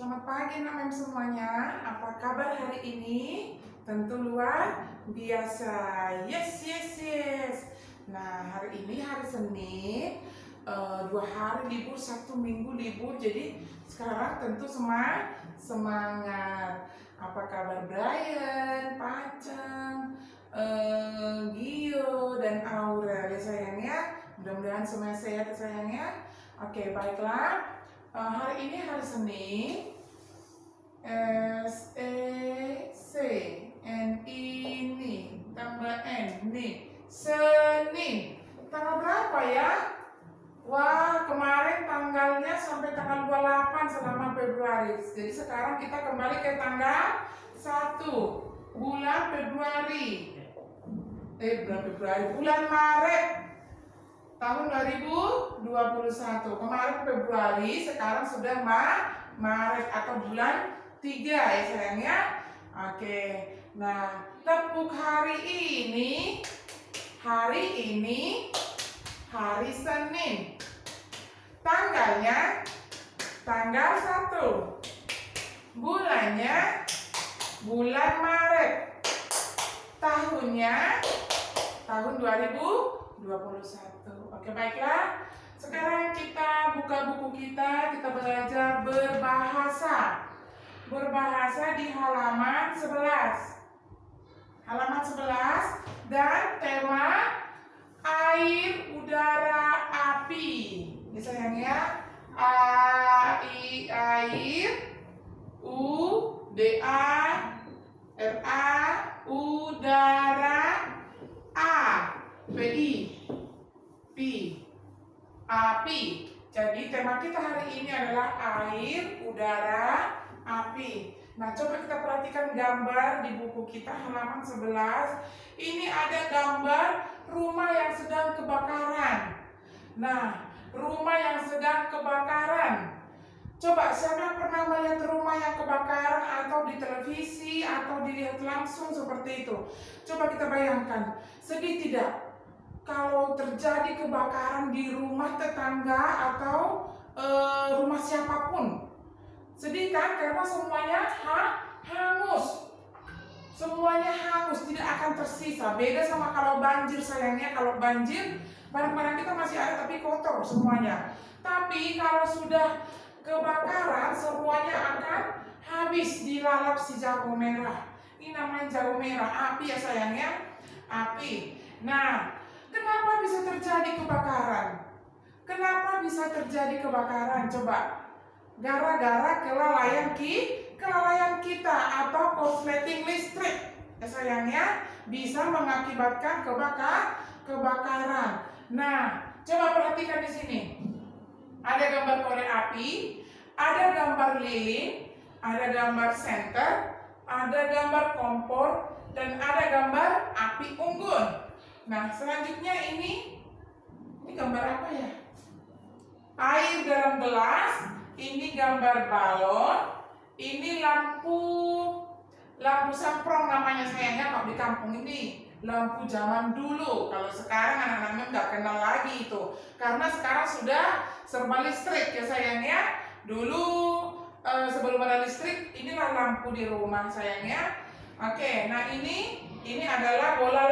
Selamat pagi Mem semuanya. Apa kabar hari ini? Tentu luar biasa. Yes. Nah, hari ini hari Senin, 2 hari libur, Sabtu Minggu libur. Jadi sekarang tentu semangat. Apa kabar Brian, Paceng, Gio dan Aurel ya sayangnya. Mudah-mudahan semuanya sehat ya sayangnya. Oke, baiklah. Hari ini hari Senin, S-E-C-N-I tambah N nih, Senin. Tanggal berapa ya? Wah, kemarin tanggalnya sampai tanggal 28 selama Februari. Jadi sekarang kita kembali ke tanggal 1 bulan Februari. Bulan Maret tahun 2021. Kemarin Februari, sekarang sudah Maret atau bulan 3 ya sayangnya. Oke. Nah, tepuk hari ini hari Senin. Tanggalnya tanggal 1. Bulannya bulan Maret. Tahunnya tahun 2021. Oke, baiklah. Sekarang kita buka buku kita belajar berbahasa. Berbahasa di halaman 11. Halaman 11 dan tema air, udara, api. Ini sayangnya air, udara, api. Jadi tema kita hari ini adalah air, udara, api. Nah, coba kita perhatikan gambar di buku kita halaman 11. Ini ada gambar rumah yang sedang kebakaran. Nah, rumah yang sedang kebakaran. Coba siapa yang pernah melihat rumah yang kebakaran atau di televisi atau dilihat langsung seperti itu? Coba kita bayangkan, sedih tidak? Kalau terjadi kebakaran di rumah tetangga atau rumah siapapun, sedih kan? Karena semuanya hangus. Semuanya hangus, tidak akan tersisa. Beda sama kalau banjir sayangnya. Kalau banjir, barang-barang kita masih ada tapi kotor semuanya. Tapi kalau sudah kebakaran, semuanya akan habis dilalap si jago merah. Ini namanya jago merah, api ya sayangnya, api. Nah, kenapa bisa terjadi kebakaran? Kenapa bisa terjadi kebakaran? Coba. Gara-gara kelalaian kita atau korsleting listrik. Ya sayangnya bisa mengakibatkan kebakaran. Nah, coba perhatikan di sini. Ada gambar korek api, ada gambar lilin, ada gambar senter, ada gambar kompor, dan ada gambar api unggun. Nah, selanjutnya ini gambar apa ya? Air dalam gelas, ini gambar balon, ini lampu semprong namanya sayangnya kalau di kampung ini. Lampu zaman dulu, kalau sekarang anak-anaknya nggak kenal lagi itu, karena sekarang sudah serba listrik ya sayangnya. Dulu sebelum ada listrik, inilah lampu di rumah sayangnya. Oke, nah ini adalah bola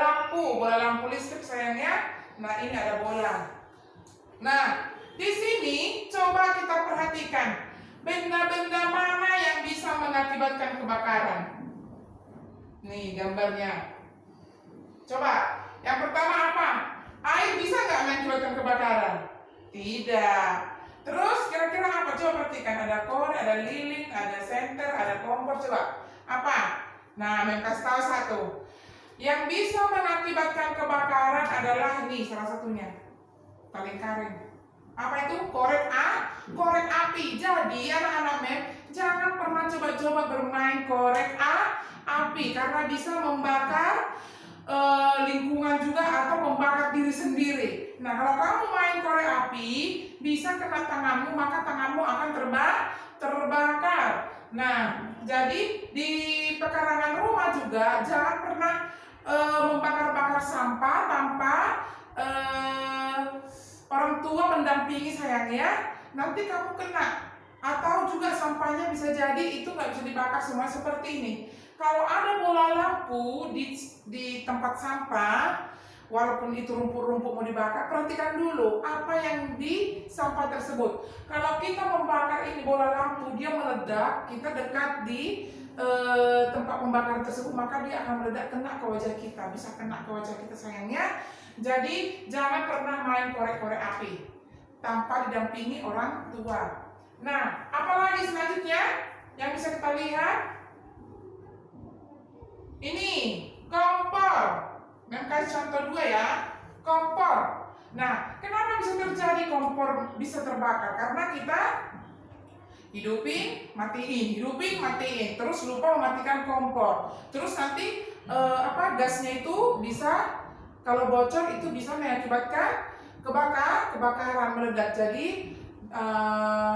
lampu listrik sayangnya. Nah ini ada bola. Nah di sini coba kita perhatikan benda-benda mana yang bisa mengakibatkan kebakaran. Nih gambarnya. Coba, yang pertama apa? Air bisa nggak mengakibatkan kebakaran? Tidak. Terus kira-kira apa? Coba perhatikan, ada korek, ada lilin, ada senter, ada kompor. Coba, apa? Nah, kasih tahu satu. Yang bisa mengakibatkan kebakaran adalah ini salah satunya. Paling karing. Apa itu? Korek api. Jadi anak-anak jangan pernah coba-coba bermain korek api karena bisa membakar lingkungan juga atau membakar diri sendiri. Nah, kalau kamu main korek api, bisa kena tanganmu, maka tanganmu akan terbakar. Nah, jadi di pekarangan rumah juga jangan pernah membakar-bakar sampah tanpa orang tua mendampingi sayangnya. Nanti kamu kena. Atau juga sampah sampahnya bisa jadi itu nggak bisa dibakar semua seperti ini. Kalau ada bola lampu di tempat sampah, walaupun itu rumput-rumput mau dibakar, perhatikan dulu apa yang di sampah tersebut. Kalau kita membakar ini bola lampu, dia meledak, kita dekat di tempat pembakaran tersebut, maka dia akan meledak, kena ke wajah kita, bisa kena ke wajah kita sayangnya. Jadi jangan pernah main korek-korek api tanpa didampingi orang tua. Nah, apalagi selanjutnya yang bisa kita lihat? Ini kompor. Yang kasih contoh 2 ya, kompor. Nah, kenapa bisa terjadi kompor bisa terbakar? Karena kita hidupin, matiin, terus lupa mematikan kompor. Terus nanti gasnya itu bisa, kalau bocor itu bisa mengakibatkan kebakaran, meledak. Jadi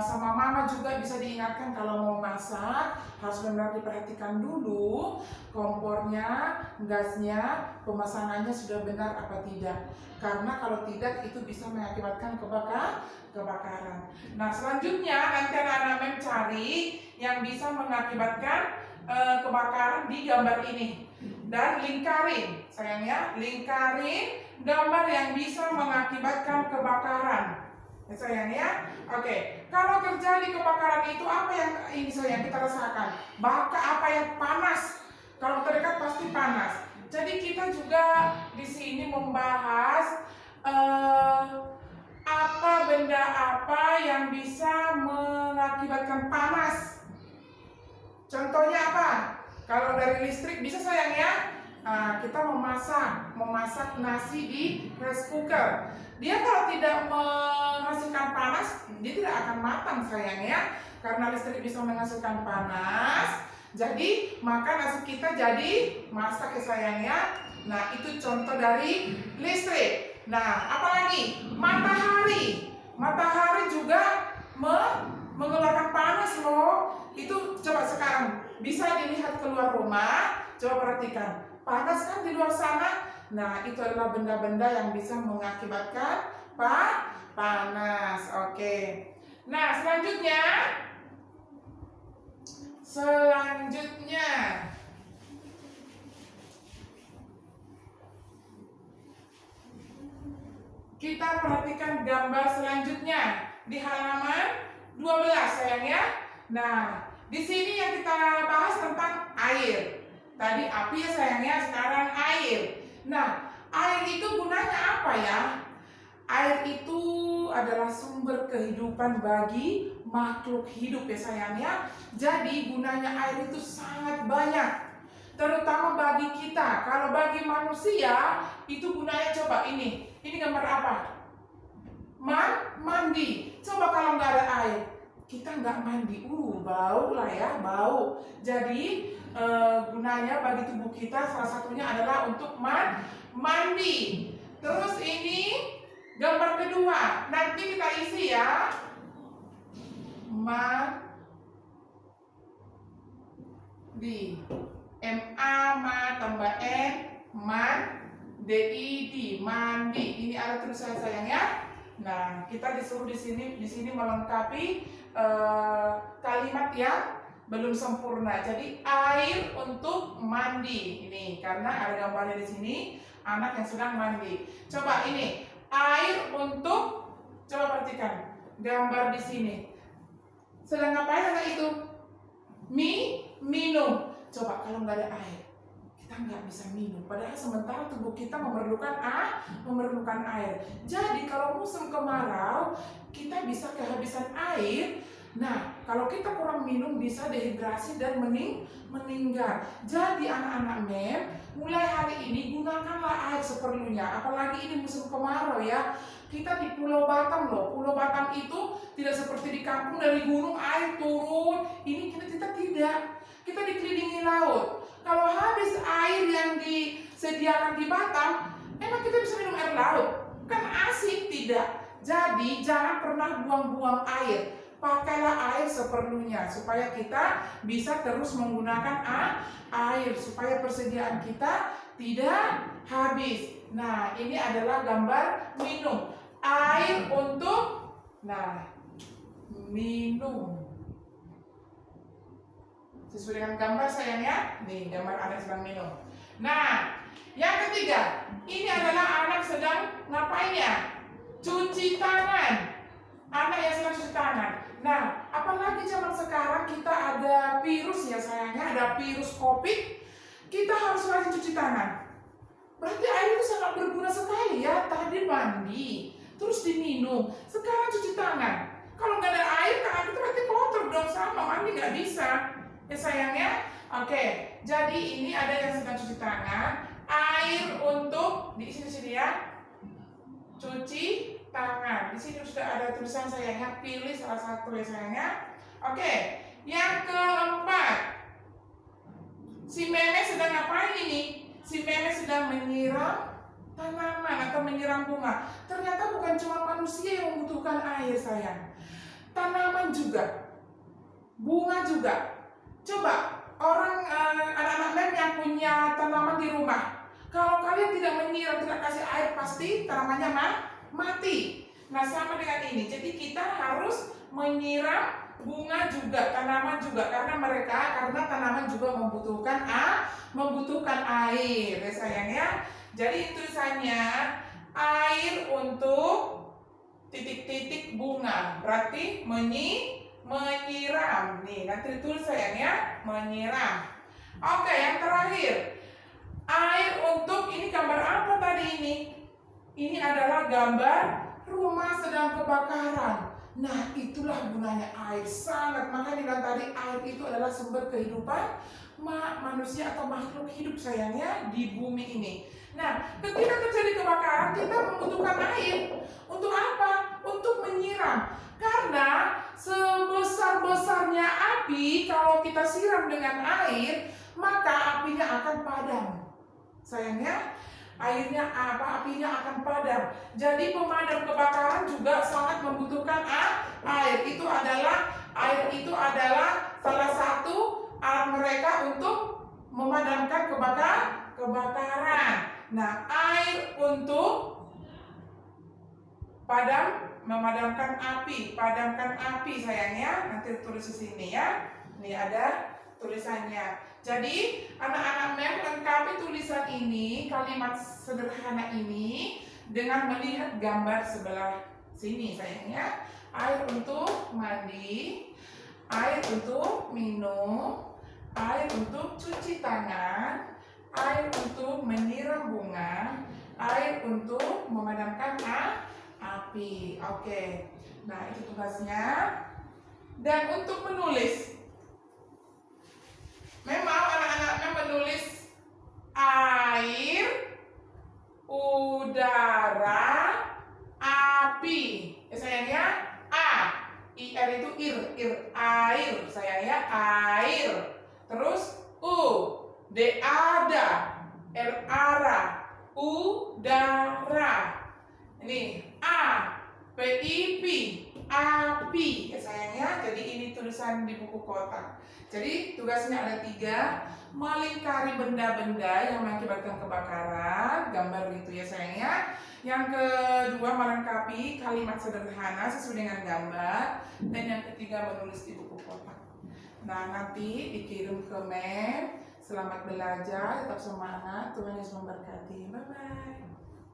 sama mama juga bisa diingatkan kalau mau masak harus benar diperhatikan dulu kompornya, gasnya, pemasangannya sudah benar apa tidak. Karena kalau tidak itu bisa mengakibatkan kebakaran. Nah, selanjutnya nanti anak-anak mencari yang bisa mengakibatkan kebakaran di gambar ini. Dan lingkarin, sayangnya, lingkarin gambar yang bisa mengakibatkan kebakaran. Ya, sayang ya. Oke, kalau terjadi kebakaran itu apa yang ini sayang kita rasakan? Apa yang panas? Kalau terdekat pasti panas. Jadi kita juga di sini membahas benda apa yang bisa mengakibatkan panas. Contohnya apa? Kalau dari listrik bisa sayang ya. Kita memasak nasi di rice cooker. Dia kalau tidak menghasilkan panas, dia tidak akan matang sayang ya. Karena listrik bisa menghasilkan panas, jadi maka nasi kita jadi masak ya sayang ya. Nah, itu contoh dari listrik. Nah, apalagi matahari. Matahari juga mengeluarkan panas loh. Itu coba sekarang bisa dilihat keluar rumah, coba perhatikan. Panas kan di luar sana? Nah, itu adalah benda-benda yang bisa mengakibatkan panas. Oke. Nah, selanjutnya kita perhatikan gambar selanjutnya di halaman 12 sayang ya. Nah, di sini yang kita bahas tentang air. Tadi api ya sayangnya, sekarang air. Nah, air itu gunanya apa ya? Air itu adalah sumber kehidupan bagi makhluk hidup ya sayangnya. Jadi gunanya air itu sangat banyak, terutama bagi kita. Kalau bagi manusia itu gunanya, coba ini gambar apa? Mandi. Coba kalau nggak ada air, kita nggak mandi, bau lah ya, bau. Jadi gunanya bagi tubuh kita salah satunya adalah untuk mandi. Terus ini gambar kedua, nanti kita isi ya. Mandi. M-A tambah N, D-I-D, mandi. Ini ada tulisan sayang ya. Nah, kita disuruh di sini melengkapi kalimat yang belum sempurna. Jadi air untuk mandi ini karena ada gambarnya di sini anak yang sedang mandi. Coba ini air untuk, coba perhatikan gambar di sini. Sedang ngapain anak itu? Minum. Coba kalau nggak ada air, kita nggak bisa minum. Padahal sementara tubuh kita memerlukan air. Jadi kalau musim kemarau, kita bisa kehabisan air. Nah, kalau kita kurang minum bisa dehidrasi dan meninggal. Jadi anak-anak mem, mulai hari ini gunakanlah air seperlunya. Apalagi ini musim kemarau ya. Kita di Pulau Batam loh. Pulau Batam itu tidak seperti di kampung dari gunung air turun. Ini kita tidak. Kita dikelilingi laut. Kalau habis air yang disediakan di Batam, emang kita bisa minum air laut? Kan asin tidak. Jadi jangan pernah buang-buang air. Pakailah air seperlunya supaya kita bisa terus menggunakan air supaya persediaan kita tidak habis. Nah, ini adalah gambar minum. Air untuk minum. Sesuai dengan gambar sayangnya. Nih, gambar anak sedang minum. Nah, yang ketiga, ini adalah anak sedang ngapain ya? Cuci tangan. Anak yang sedang cuci tangan. Nah, apalagi zaman sekarang kita ada virus ya sayangnya, ada virus COVID. Kita harus rajin cuci tangan. Berarti air itu sangat berguna sekali ya. Tadi mandi, terus diminum, sekarang cuci tangan. Kalau nggak ada air, tangan itu berarti kotor dong, sama mandi nggak bisa. Ya sayangnya. Oke, jadi ini ada yang sedang cuci tangan. Air untuk di sini ya. Cuci tangan. Di sini sudah ada tulisan sayangnya. Pilih salah satu ya sayangnya. Oke, yang keempat. Si Meme sedang ngapain ini? Si Meme sedang menyiram tanaman atau menyiram bunga. Ternyata bukan cuma manusia yang membutuhkan air sayang. Tanaman juga. Bunga juga. Coba orang anak-anak Mem yang punya tanaman di rumah. Kalau kalian tidak menyiram, tidak kasih air, pasti tanamannya mati. Nah, sama dengan ini. Jadi kita harus menyiram bunga juga, tanaman juga, karena tanaman juga membutuhkan air, ya sayang ya. Jadi tulisannya air untuk titik-titik bunga, berarti menyiram. Nih, nanti tulis sayang ya, menyiram. Oke, yang terakhir. Air untuk, ini gambar apa tadi ini? Ini adalah gambar rumah sedang kebakaran. Nah, itulah gunanya air sangat. Makanya dibilang tadi air itu adalah sumber kehidupan manusia atau makhluk hidup sayangnya di bumi ini. Nah, ketika terjadi kebakaran kita membutuhkan air. Untuk apa? Untuk menyiram. Karena sebesar-besarnya api kalau kita siram dengan air, maka apinya akan padam. Sayangnya apinya akan padam. Jadi pemadam kebakaran juga sangat membutuhkan air. Air itu adalah salah satu alat mereka untuk memadamkan kebakaran. Nah, air untuk memadamkan api sayangnya. Nanti tulis di sini ya. Ini ada tulisannya. Jadi anak-anak Mem lengkapi tulisan ini, kalimat sederhana ini dengan melihat gambar sebelah sini sayangnya. Air untuk mandi, air untuk minum, air untuk cuci tangan, air untuk menyiram bunga, air untuk memadamkan api. Oke. Nah, itu tugasnya. Dan untuk menulis, memang anak-anaknya menulis air, udara, api. Ya sayangnya, IR itu air sayangnya, air. Terus ada, ara, udara. Ini PIP, api ya sayangnya. Jadi ini tulisan di buku kotak. Jadi tugasnya ada 3, melingkari benda-benda yang mengakibatkan kebakaran, gambar gitu ya sayangnya. Yang kedua, melengkapi kalimat sederhana sesuai dengan gambar. Dan yang ketiga, menulis di buku kotak. Nah, nanti dikirim ke Mem. Selamat belajar, tetap semangat, Tuhan Yesus memberkati. Bye-bye.